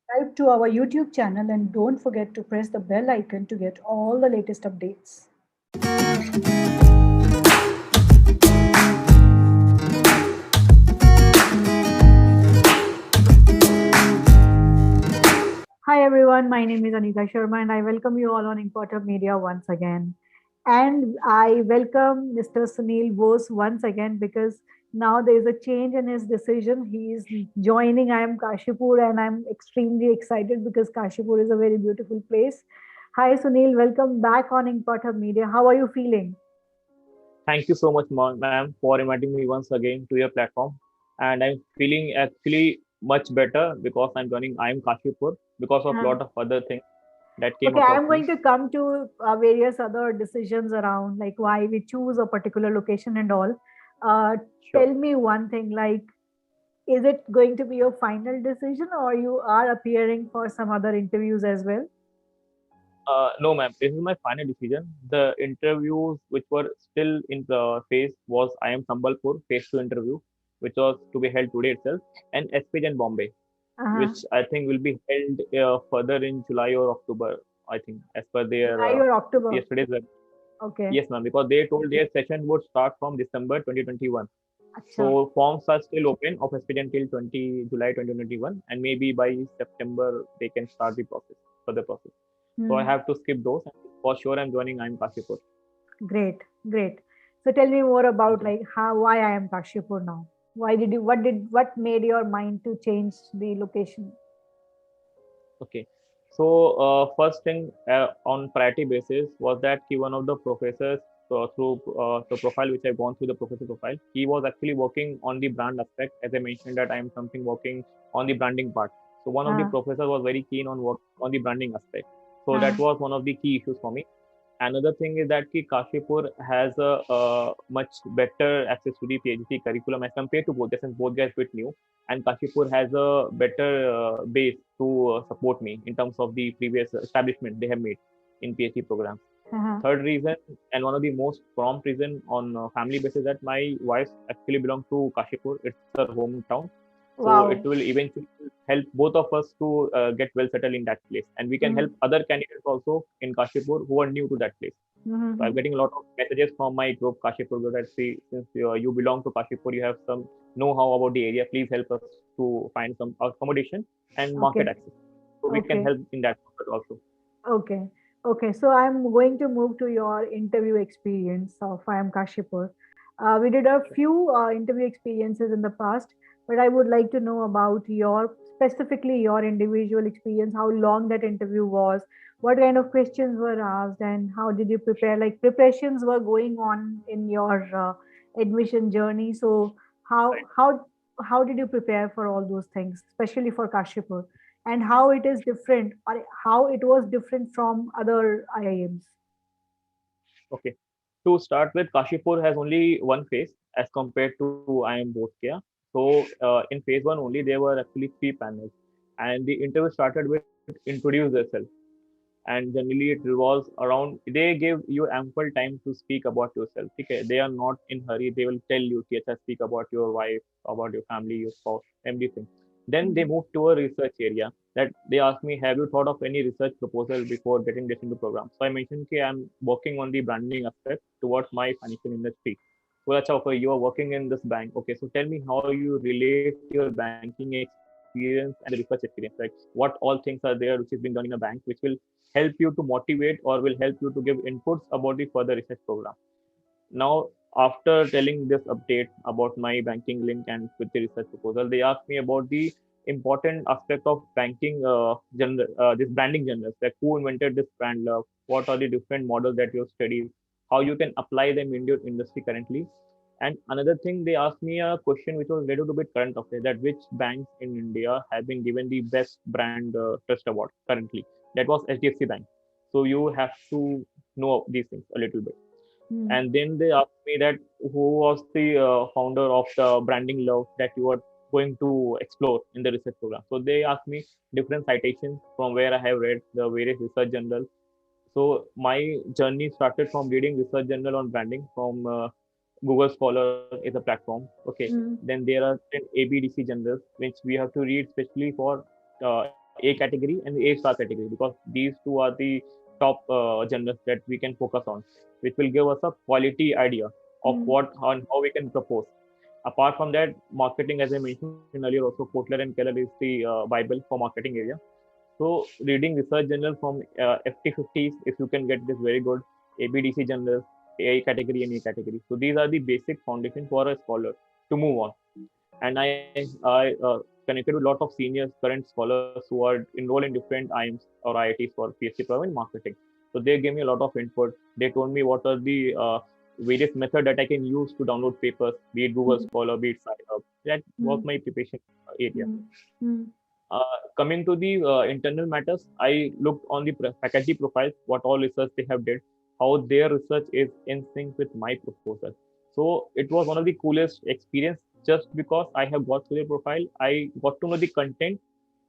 subscribe to our YouTube channel and don't forget to press the bell icon to get all the latest updates. Hi everyone, my name is Anita Sharma and I welcome you all on Importer Media once again. And I welcome Mr. Sunil Bose once again because now there is a change in his decision. He is joining I am Kashipur and I'm extremely excited because Kashipur is a very beautiful place. Hi Sunil, welcome back on Importer Media. How are you feeling? Thank you so much, ma'am, for inviting me once again to your platform. And I'm feeling actually much better because I'm joining I am Kashipur because of Uh, lot of other things that came Okay, across I'm me. going to come to various other decisions around like why we choose a particular location and all. Uh, Sure. Tell me one thing, like, is it going to be your final decision or you are appearing for some other interviews as well? No, ma'am, this is my final decision. The interviews which were still in the phase was I am Sambalpur, phase 2 interview, which was to be held today itself, and SPJ in Bombay, Uh-huh. which I think will be held further in July or October, I think, as per their July or October? yesterday's. Okay. Yes, ma'am, because they told their session would start from December 2021. Acha. So forms are still open of aspirant till 20 July 2021, and maybe by September they can start the process for the process. So I Hmm. have to skip those. For sure, I'm joining. I'm Kashipur. Great, great. So tell me more about Okay. like how why I am Kashipur now. What made your mind to change the location? Okay. So first thing on priority basis was that one of the professors through the profile which I've gone through the professor profile, he was actually working on the brand aspect. As I mentioned that I am something working on the branding part. So one of the Uh, professors was very keen on working on the branding aspect. So uh, that was one of the key issues for me. Another thing is that Kashipur has a much better access to the PhD curriculum as compared to both. Since both guys bit new, and Kashipur has a better base to support me in terms of the previous establishment they have made in PhD programs. uh, Third reason, and one of the most prompt reason on family basis, that my wife actually belongs to Kashipur. It's her hometown, so it will wow. eventually help both of us to get well settled in that place, and we can help Mm-hmm. other candidates also in Kashipur who are new to that place. So I'm Mm-hmm. getting a lot of messages from my group Kashipur group that say, since you belong to Kashipur, you have some know-how about the area. Please help us to find some accommodation and market Okay. access. So we can Okay. help in that market also. Okay. Okay. So I'm going to move to your interview experience of I am Kashipur. We did a Sure. few interview experiences in the past, but I would like to know about your specifically your individual experience, how long that interview was, what kind of questions were asked, and how did you prepare? Like preparations were going on in your admission journey. So how Right. how how did you prepare for all those things, especially for Kashipur? And how it is different or how it was different from other IIMs. Okay. To start with, Kashipur has only one phase as compared to I am Bodhgaya. So in phase one only, there were actually three panels, and the interview started with introduce yourself, and generally it revolves around, they give you ample time to speak about yourself. Okay, they are not in hurry. They will tell you, yes, speak about your wife, about your family, your spouse, everything. Then they Mm. move to a research area, that they ask me, have you thought of any research proposal before getting this into program? So I mentioned, okay, I'm working on the branding aspect towards my financial industry. Well, acha, okay, you are working in this bank. Okay, so tell me how you relate your banking experience and the research experience. Like what all things are there which is being done in a bank, which will help you to motivate or will help you to give inputs about the further research program. Now, after telling this update about my banking link and with the research proposal, they asked me about the important aspect of banking this branding genres, like who invented this brand love, what are the different models that you've studied, how you can apply them in your industry currently. And another thing, they asked me a question which was related to bit current affairs, that which banks in India have been given the best brand trust award currently. That was HDFC Bank. So you have to know these things a little bit. Mm. And then they asked me that who was the founder of the branding love that you are going to explore in the research program. So they asked me different citations from where I have read the various research journals. So my journey started from reading research journal on branding from Google Scholar is a platform. Okay, Mm. then there are 10 ABDC journals which we have to read, especially for A category and the A star category, because these two are the top genres that we can focus on, which will give us a quality idea of Hmm. what on how we can propose. Apart from that, marketing, as I mentioned earlier, also Kotler and Keller is the Bible for marketing area. So reading research journal from FT50s, if you can get this, very good. ABDC journals, A category and A category. So these are the basic foundation for a scholar to move on. And I connected with a lot of seniors, current scholars who are enrolled in different IIMs or IITs for PhD program in marketing. So they gave me a lot of input. They told me what are the various methods that I can use to download papers, be it Google Hmm. Scholar, be it SciHub. That was Hmm. my preparation area. Hmm. Hmm. Coming to the internal matters, I looked on the faculty profiles, what all research they have did, how their research is in sync with my proposal. So it was one of the coolest experience, just because I have got through the profile, I got to know the content,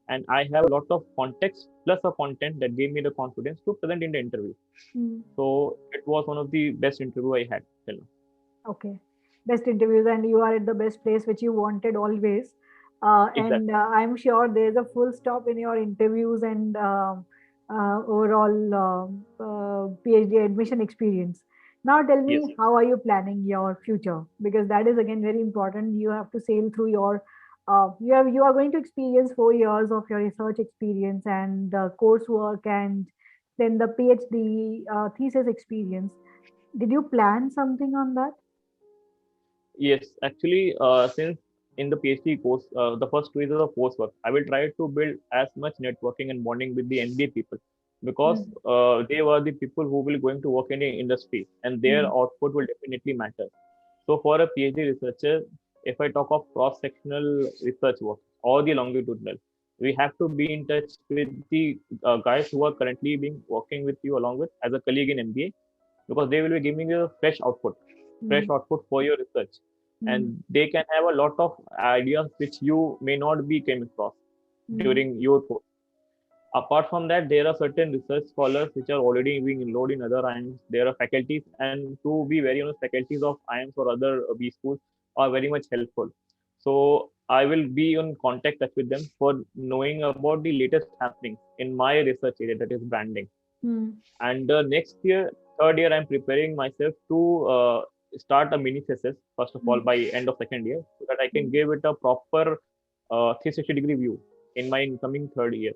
and I have a lot of context plus a content that gave me the confidence to present in the interview. Hmm. So it was one of the best interview I had till now. Okay. Best interviews, and you are at the best place which you wanted always. And Exactly. I'm sure there's a full stop in your interviews and overall PhD admission experience. Now, tell Yes. me, how are you planning your future? Because that is again very important. You have to sail through your you are going to experience 4 years of your research experience and coursework and then the PhD thesis experience. Did you plan something on that? Yes, actually, since in the PhD course, the first 2 years of coursework, I will try to build as much networking and bonding with the MBA people, because Mm, they were the people who will going to work in the industry, and their mm, output will definitely matter. So for a PhD researcher, if I talk of cross-sectional research work or the longitudinal, we have to be in touch with the guys who are currently being working with you along with as a colleague in MBA, because they will be giving you fresh mm, output for your research, mm, and they can have a lot of ideas which you may not be came across mm, during your course. Apart from that, there are certain research scholars which are already being enrolled in other IIMs. There are faculties, and to be very honest, faculties of IIMs or other B schools are very much helpful. So I will be in contact touch with them for knowing about the latest happenings in my research area, that is branding. mm, And next year, third year, I'm preparing myself to start a mini thesis, first of all, mm, by end of second year, so that I can mm, give it a proper 360-degree view in my incoming third year.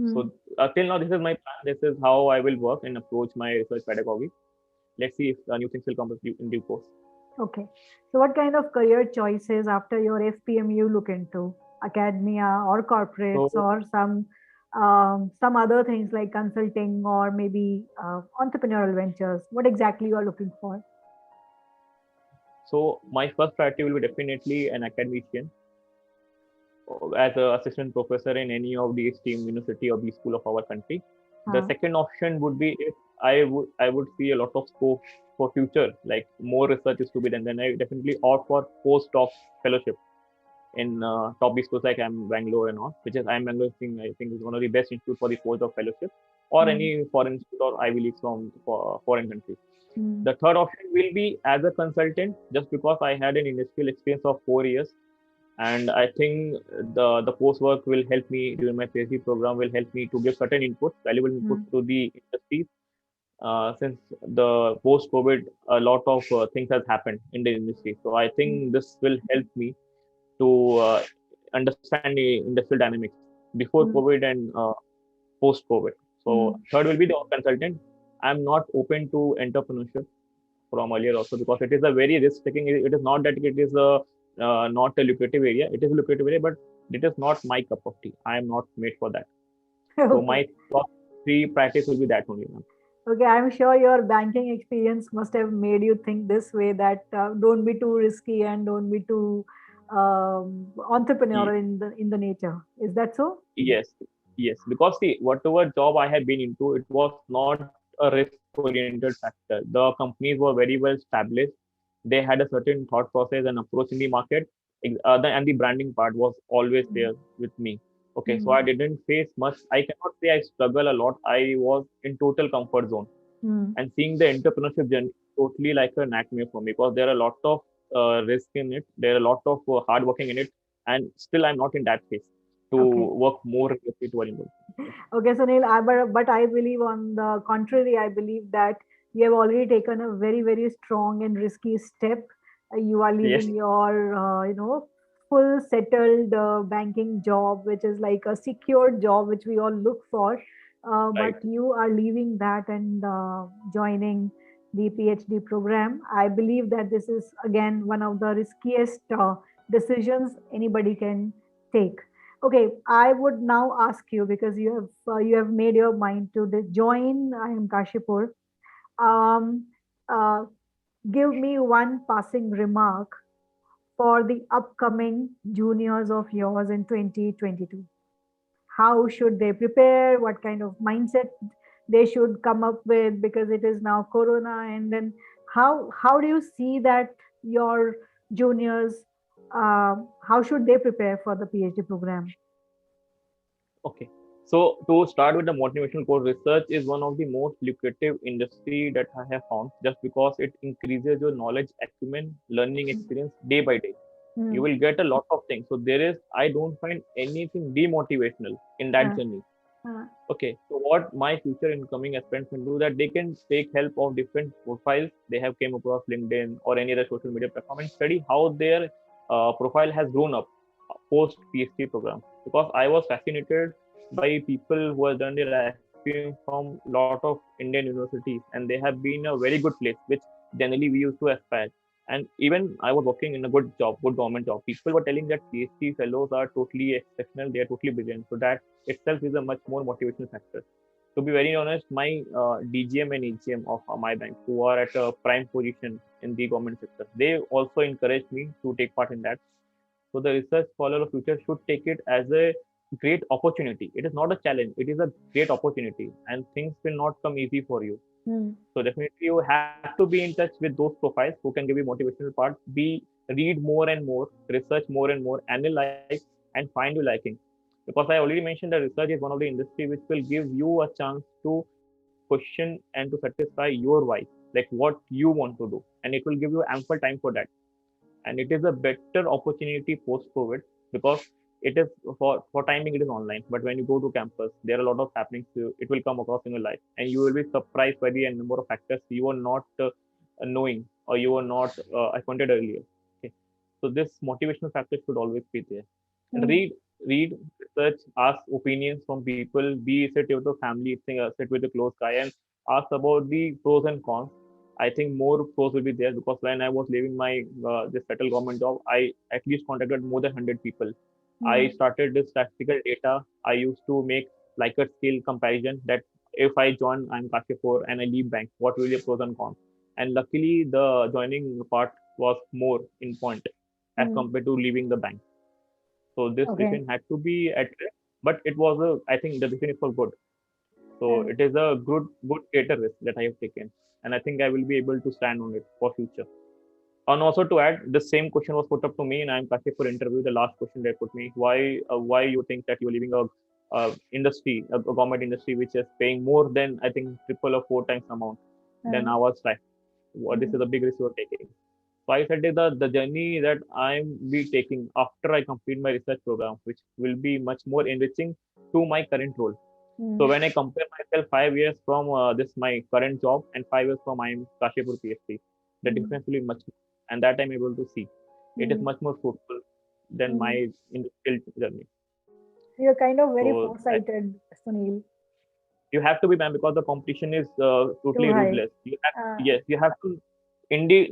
mm. So till now, this is my plan. This is how I will work and approach my research pedagogy. Let's see if new things will come in due course. Okay. So, what kind of career choices after your FPM you look into? Academia or corporates So, or some other things like consulting or maybe entrepreneurial ventures? What exactly you are looking for? so my first priority will be definitely an academician, as an assistant professor in any of the esteemed university or B school of our country. The Uh, second option would be if I would see a lot of scope for future, like more research is to be done, then I definitely opt for postdoc fellowship in top B schools like I'm Bangalore and all, which is I'm Bangalore thing, I think is one of the best institute for the postdoc fellowship, or mm, any foreign institute or Ivy Leagues from foreign countries. mm, The third option will be as a consultant, just because I had an industrial experience of 4 years, and I think the post work will help me during my PhD program, will help me to give certain inputs, valuable inputs mm, to the industries. Since the post COVID, a lot of things has happened in the industry, so I mm, think this will help me to understand the industrial dynamics before mm, COVID and post COVID. So mm. third will be the consultant. I'm not open to entrepreneurship from earlier also, because it is a very risk taking. It is not that it is a not a lucrative area. It is a lucrative area, but it is not my cup of tea. I am not made for that. So Okay. my top three practice will be that only, ma'am. Okay, I'm sure your banking experience must have made you think this way that don't be too risky and don't be too Ye- entrepreneurial in the nature. Is that so? Yes, yes. Because see, whatever job I have been into, it was not a risk-oriented factor. The companies were very well established. They had a certain thought process and approach in the market. And the branding part was always there Mm, with me. Okay, so mm, I didn't face much. I cannot say I struggle a lot. I was in total comfort zone, mm, and seeing the entrepreneurship journey totally like a nightmare for me, because there are a lot of risk in it. There are a lot of hard working in it, and still I'm not in that phase to Okay. work more rigorously to our university. Yes. Okay, Sunil, but I believe on the contrary, I believe that you have already taken a very, very strong and risky step. You are Yes. leaving your, full settled banking job, which is like a secure job, which we all look for. Right. But you are leaving that and joining the PhD program. I believe that this is again one of the riskiest decisions anybody can take. Okay, I would now ask you because you have made your mind to join. I am Kashipur. Um, uh, Give me one passing remark for the upcoming juniors of yours in 2022. How should they prepare? What kind of mindset they should come up with because it is now Corona, and then how do you see that your juniors? How should they prepare for the PhD program? Okay. So to start with the motivational quote, research is one of the most lucrative industry that I have found just because it increases your knowledge, acumen, learning experience day by day. You Hmm. will get a lot of things. So I don't find anything demotivational in that Uh, journey. uh, Okay, so what my future incoming aspirants can do that they can take help of different profiles they have came across LinkedIn or any other social media platform and study how their profile has grown up post PhD program. Because I was fascinated by people who have done their IPM from lot of Indian universities and they have been a very good place, which generally we used to aspire. And even I was working in a good job, good government job. People were telling that PhD fellows are totally exceptional, they are totally brilliant. So that itself is a much more motivational factor. To be very honest, my DGM and EGM of my bank, who are at a prime position in the government sector, they also encouraged me to take part in that. So the research scholar of future should take it as a great opportunity. It is not a challenge; it is a great opportunity, and things will not come easy for you. hmm, So definitely you have to be in touch with those profiles who can give you motivational part. Read more and more, research more and more, analyze and find you liking. Because I already mentioned that research is one of the industry which will give you a chance to question and to satisfy your why, like what you want to do, and it will give you ample time for that. And it is a better opportunity post COVID because it is for timing it is online, but when you go to campus there are a lot of happenings it will come across in your life and you will be surprised by the number of factors you are not knowing or you are not acquainted earlier. Okay, so this motivational factor should always be there. And hmm, read, research, ask opinions from people, sit with the family, sit with the close guy and ask about the pros and cons. I think more pros will be there because when I was leaving my this federal government job, I at least contacted more than 100 people. I hmm. started this statistical data. I used to make like a scale comparison that if I join, I'm Kashipur and I leave bank, what will be the pros and cons? And luckily, the joining part was more in point as Hmm. compared to leaving the bank. So this Okay. decision had to be at risk, but it was I think the decision is for good. So And it is a good greater risk that I have taken, and I think I will be able to stand on it for future. And also to add, the same question was put up to me, and I'm Kashif for interview. The last question they put me: why you think that you're leaving industry, a government industry, which is paying more than I think triple or four times amount than uh, ours like what this hmm, is a big risk you're taking. So I said the journey that I'm be taking after I complete my research program, which will be much more enriching to my current role. So hmm, when I compare myself 5 years from this my current job and 5 years from I'm Kashipur PhD, the hmm, difference will be much more. And that I'm able to see. It is hmm, much more fruitful than hmm. my industrial journey. You're kind of very So foresighted, Sunil. you have to be man because the competition is Too totally high. ruthless. Uh, Yes, you have to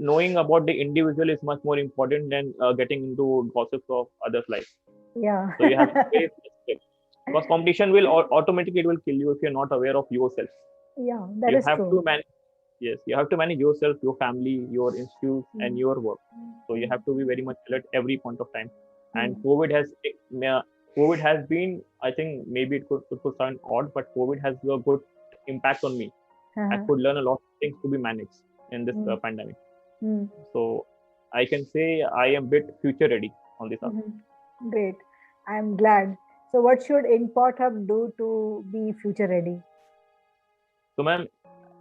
knowing about the individual is much more important than getting into gossips of others' life. yeah. So you have to be very specific because competition will automatically it will kill you if you're not aware of yourself. Yeah, that You is have true. to manage. Yes, you have to manage yourself, your family, your institutes, and Hmm, your work. So you hmm, have to be very much alert every point of time. And hmm, COVID has been, I think maybe it could sound odd, but COVID has a good impact on me. I uh-huh, could learn a lot of things to be managed in this hmm, pandemic. hmm, So I can say I am bit future ready on this aspect. hmm. Great. I'm glad. So, what should Import Hub do to be future ready? So, ma'am,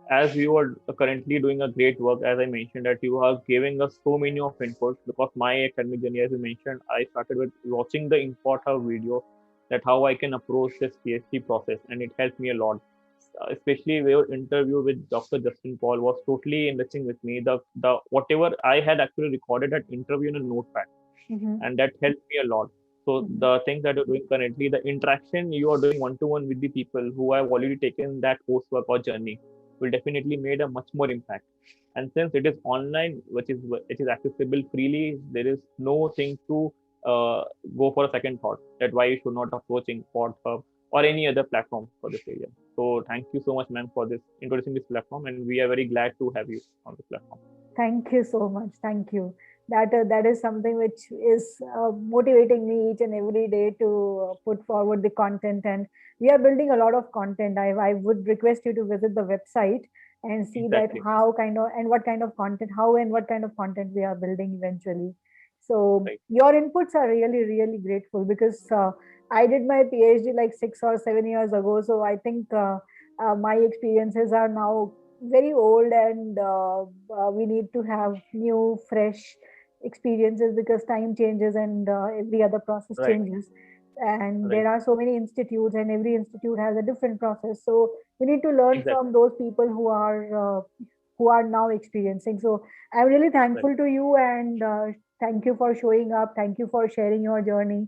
as you are currently doing a great work, as I mentioned, that you are giving us so many of inputs because my academic journey, as you mentioned, I started with watching the import of video. that how I can approach this PhD process, and it helped me a lot. Especially your interview with Dr. Justin Paul was totally enriching with me. The whatever I had actually recorded that interview in a notepad, Mhm. and that helped me a lot. So Mhm. the things that you're doing currently, the interaction you are doing one to one with the people who have already taken that coursework or journey, will definitely made a much more impact. And since it is online, which is accessible freely, there is no thing to uh, go for a second thought that why you should not approaching Hub or any other platform for this area. So thank you so much, ma'am, for this introducing this platform, and we are very glad to have you on this platform. Thank you so much. Thank you. That is something which is motivating me each and every day to put forward the content. And we are building a lot of content. I would request you to visit the website and see that Exactly. how kind of and what kind of content, how and what kind of content we are building eventually. So Right. your inputs are really, really grateful because I did my PhD like 6 or 7 years ago. So I think my experiences are now very old, and we need to have new fresh experiences because time changes, and every other process Right. changes, and Right. there are so many institutes, and every institute has a different process, so we need to learn Exactly. from those people who are now experiencing. So I'm really Right. thankful to you, and thank you for showing up, thank you for sharing your journey.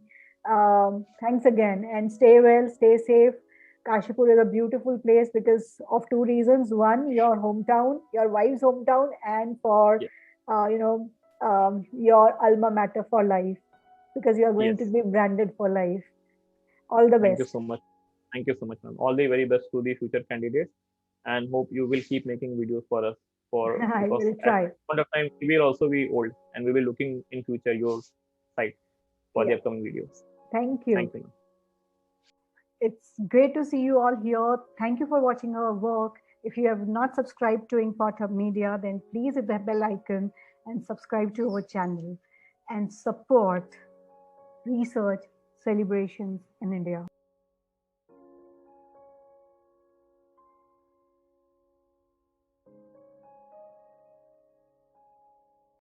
Thanks again, and stay well, stay safe. Kashipur is a beautiful place because of two reasons. One, your hometown, your wife's hometown, and for Yeah. your alma mater for life, because you are going to Yes. be branded for life. All the Thank you best. so much. Thank you so much, ma'am. All the very best to the future candidates, and hope you will keep making videos for us. For I because will at try. some point of time we will also be old, and we will looking in future your site for the Yeah. upcoming videos. Thank you. Thank you, ma'am. It's great to see you all here. Thank you for watching our work. If you have not subscribed to Inkpot Hub Media, then please hit the bell icon and subscribe to our channel and support research celebrations in India.